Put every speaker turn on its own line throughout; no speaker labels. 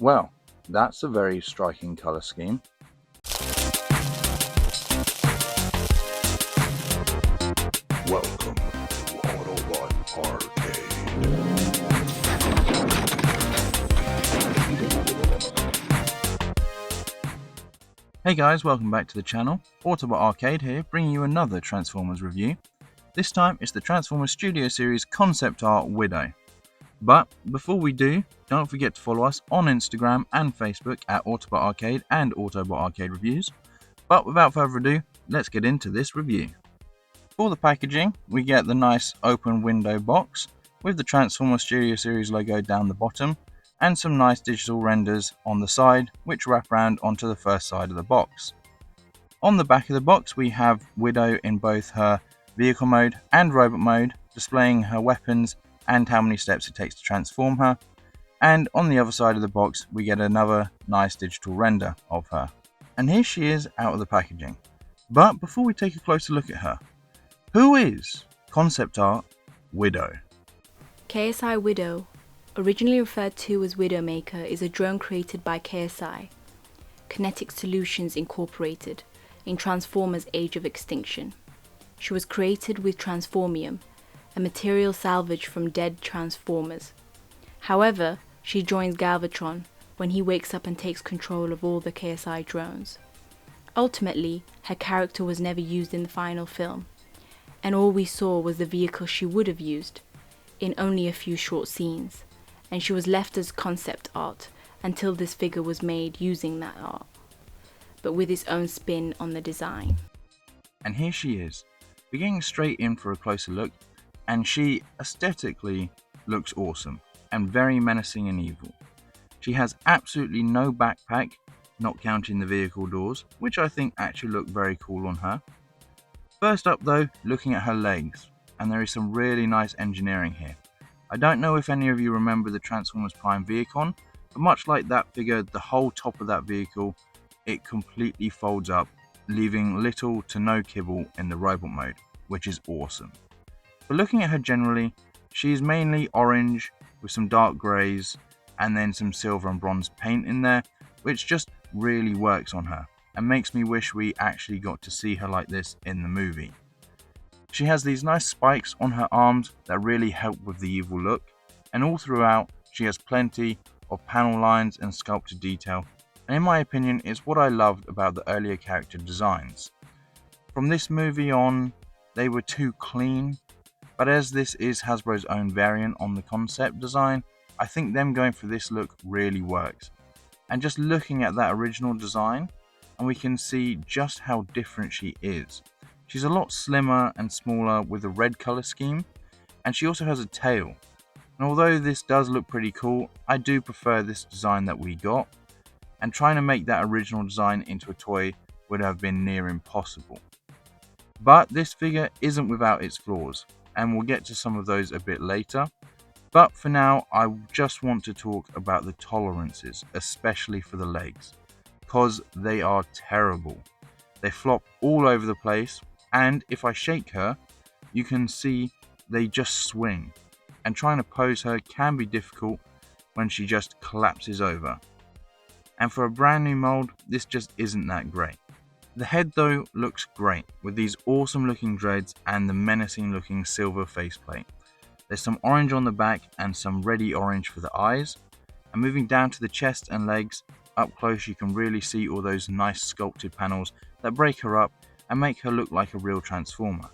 Well, that's a very striking colour scheme.
Welcome to Autobot Arcade.
Hey guys, welcome back to the channel. Autobot Arcade here, bringing you another Transformers review. This time it's the Transformers Studio Series Concept Art Widow. But before we do, don't forget to follow us on Instagram and Facebook at Autobot Arcade and Autobot Arcade Reviews. But without further ado, let's get into this review. For the packaging, we get the nice open window box with the Transformers Studio Series logo down the bottom and some nice digital renders on the side which wrap around onto the first side of the box. On the back of the box we have Widow in both her vehicle mode and robot mode, displaying her weapons and how many steps it takes to transform her, and on the other side of the box we get another nice digital render of her. And here she is out of the packaging. But before we take a closer look at her, who is Concept Art Widow?
KSI Widow, originally referred to as Widowmaker, is a drone created by KSI, Kinetic Solutions Incorporated, in Transformers Age of Extinction. She was created with Transformium, a material salvaged from dead Transformers. However, she joins Galvatron when he wakes up and takes control of all the KSI drones. Ultimately, her character was never used in the final film, and all we saw was the vehicle she would have used, in only a few short scenes, and she was left as concept art until this figure was made using that art, but with its own spin on the design.
And here she is. We're getting straight in for a closer look, and she aesthetically looks awesome and very menacing and evil. She has absolutely no backpack, not counting the vehicle doors, which I think actually look very cool on her. First up though, looking at her legs, and there is some really nice engineering here. I don't know if any of you remember the Transformers Prime Vehicon, but much like that figure, the whole top of that vehicle, it completely folds up, leaving little to no kibble in the robot mode, which is awesome. But looking at her generally, she is mainly orange with some dark greys and then some silver and bronze paint in there, which just really works on her and makes me wish we actually got to see her like this in the movie. She has these nice spikes on her arms that really help with the evil look, and all throughout she has plenty of panel lines and sculpted detail, and in my opinion it's what I loved about the earlier character designs. From this movie on, they were too clean, but as this is Hasbro's own variant on the concept design, I think them going for this look really works. And just looking at that original design, and we can see just how different she is. She's a lot slimmer and smaller with a red colour scheme, and she also has a tail. And although this does look pretty cool, I do prefer this design that we got, and trying to make that original design into a toy would have been near impossible. But this figure isn't without its flaws, and we'll get to some of those a bit later. But for now, I just want to talk about the tolerances, especially for the legs, because they are terrible. They flop all over the place, and if I shake her, you can see they just swing, and trying to pose her can be difficult when she just collapses over. And for a brand new mold, this just isn't that great. The head though looks great, with these awesome looking dreads and the menacing looking silver faceplate. There's some orange on the back and some reddy orange for the eyes, and moving down to the chest and legs, up close you can really see all those nice sculpted panels that break her up and make her look like a real Transformer.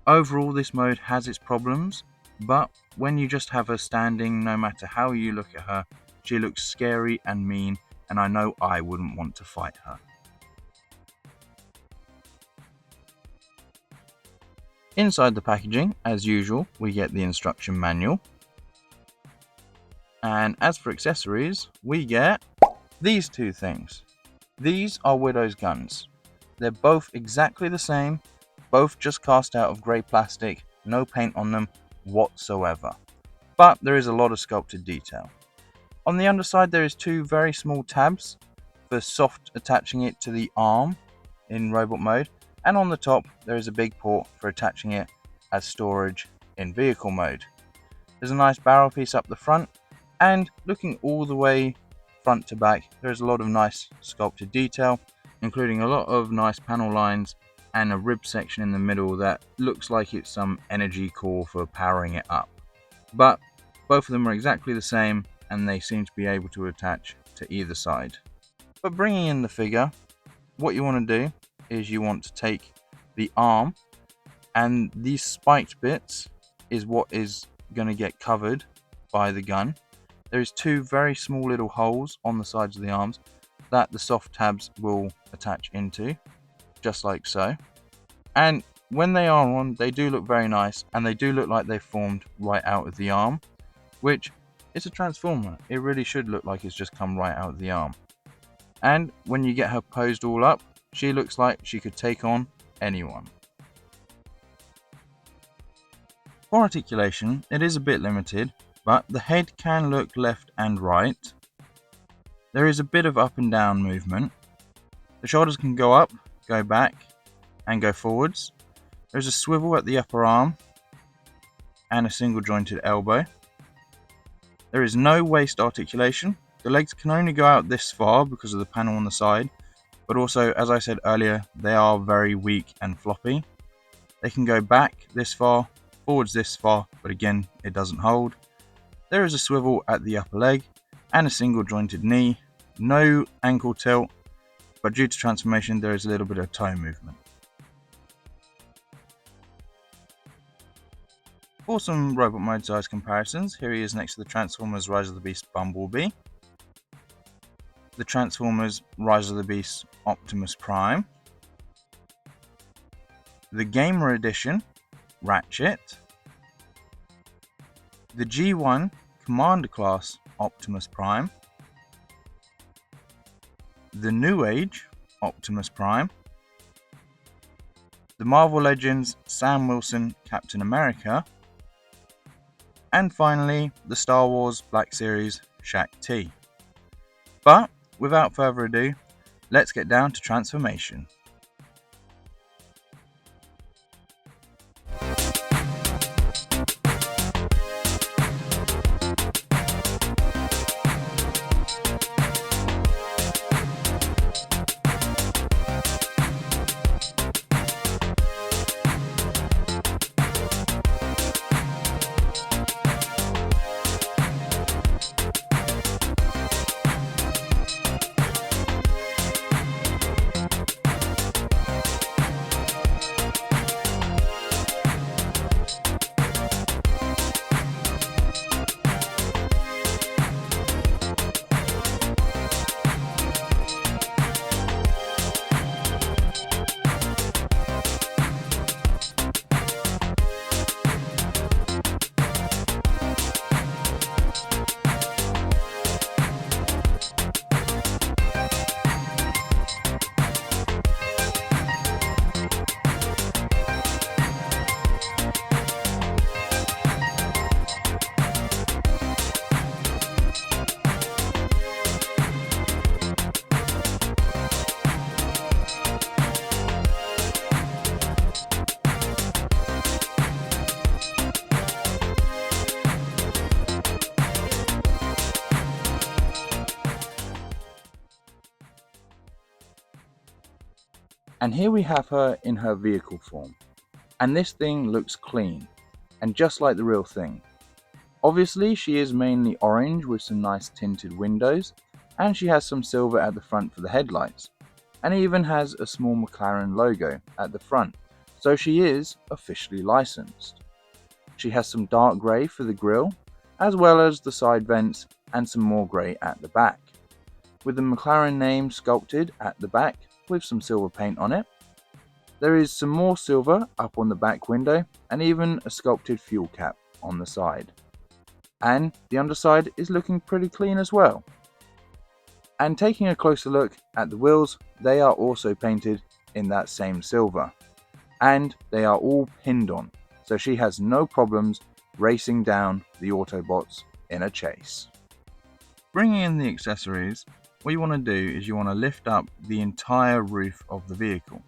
Overall this mode has its problems, but when you just have her standing, no matter how you look at her, she looks scary and mean, and I know I wouldn't want to fight her. Inside the packaging, as usual, we get the instruction manual. And as for accessories, we get these two things. These are Widow's guns. They're both exactly the same, both just cast out of grey plastic, no paint on them whatsoever. But there is a lot of sculpted detail. On the underside there is two very small tabs for soft attaching it to the arm in robot mode, and on the top there is a big port for attaching it as storage in vehicle mode. There's a nice barrel piece up the front, and looking all the way front to back, there's a lot of nice sculpted detail, including a lot of nice panel lines and a rib section in the middle that looks like it's some energy core for powering it up. But both of them are exactly the same, and they seem to be able to attach to either side. But bringing in the figure, what you want to do is you want to take the arm, and these spiked bits is what is going to get covered by the gun. There's two very small little holes on the sides of the arms that the soft tabs will attach into, just like so. And when they are on, they do look very nice, and they do look like they've formed right out of the arm, which is a transformer. It really should look like it's just come right out of the arm. And when you get her posed all up, she looks like she could take on anyone. For articulation, it is a bit limited, but the head can look left and right. There is a bit of up and down movement. The shoulders can go up, go back, and go forwards. There's a swivel at the upper arm and a single jointed elbow. There is no waist articulation. The legs can only go out this far because of the panel on the side, but also, as I said earlier, they are very weak and floppy. They can go back this far, forwards this far, but again, it doesn't hold. There is a swivel at the upper leg and a single jointed knee. No ankle tilt, but due to transformation, there is a little bit of toe movement. For some robot mode size comparisons, here he is next to the Transformers Rise of the Beast Bumblebee, the Transformers Rise of the Beast Optimus Prime, the Gamer Edition Ratchet, the G1 Commander Class Optimus Prime, the New Age Optimus Prime, the Marvel Legends Sam Wilson Captain America, and finally the Star Wars Black Series Shaak-Ti. But without further ado, let's get down to transformation. And here we have her in her vehicle form. And this thing looks clean, and just like the real thing. Obviously she is mainly orange with some nice tinted windows, and she has some silver at the front for the headlights, and even has a small McLaren logo at the front, so she is officially licensed. She has some dark grey for the grille, as well as the side vents and some more grey at the back, with the McLaren name sculpted at the back with some silver paint on it. There is some more silver up on the back window and even a sculpted fuel cap on the side. And the underside is looking pretty clean as well. And taking a closer look at the wheels, they are also painted in that same silver. And they are all pinned on, so she has no problems racing down the Autobots in a chase. Bringing in the accessories, what you want to do is you want to lift up the entire roof of the vehicle,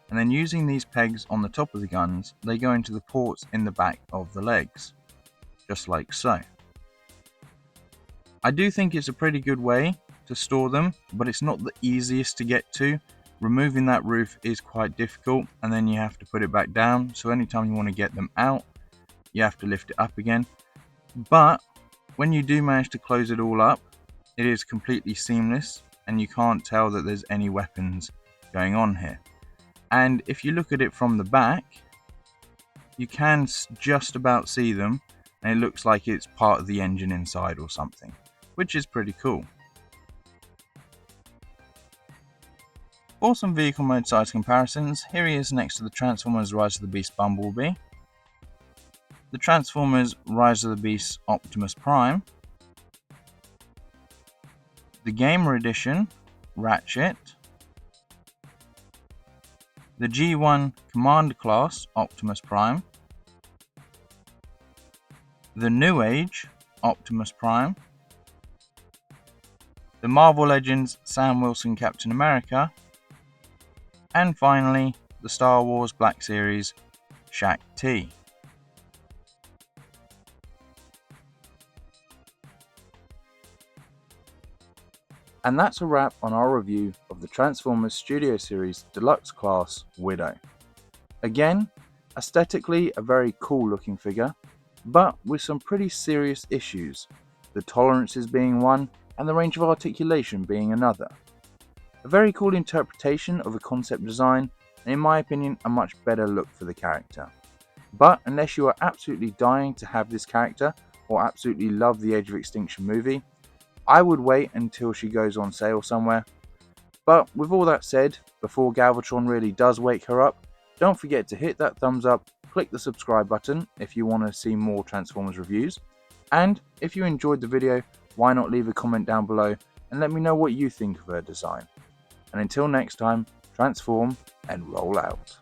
and then using these pegs on the top of the guns, they go into the ports in the back of the legs, just like so. I do think it's a pretty good way to store them, but it's not the easiest to get to. Removing that roof is quite difficult, and then you have to put it back down, so anytime you want to get them out, you have to lift it up again. But when you do manage to close it all up, it is completely seamless, and you can't tell that there's any weapons going on here. And if you look at it from the back, you can just about see them, and it looks like it's part of the engine inside or something, which is pretty cool. For some vehicle mode size comparisons, here he is next to the Transformers Rise of the Beast Bumblebee, the Transformers Rise of the Beast Optimus Prime, the Gamer Edition Ratchet, the G1 Commander Class Optimus Prime, the New Age Optimus Prime, the Marvel Legends Sam Wilson Captain America, and finally the Star Wars Black Series Shaq T. And that's a wrap on our review of the Transformers Studio Series Deluxe Class Widow. Again, aesthetically a very cool looking figure, but with some pretty serious issues, the tolerances being one and the range of articulation being another. A very cool interpretation of a concept design, and in my opinion a much better look for the character. But unless you are absolutely dying to have this character or absolutely love the Age of Extinction movie, I would wait until she goes on sale somewhere. But with all that said, before Galvatron really does wake her up, don't forget to hit that thumbs up, click the subscribe button if you want to see more Transformers reviews, and if you enjoyed the video, why not leave a comment down below and let me know what you think of her design. And until next time, transform and roll out.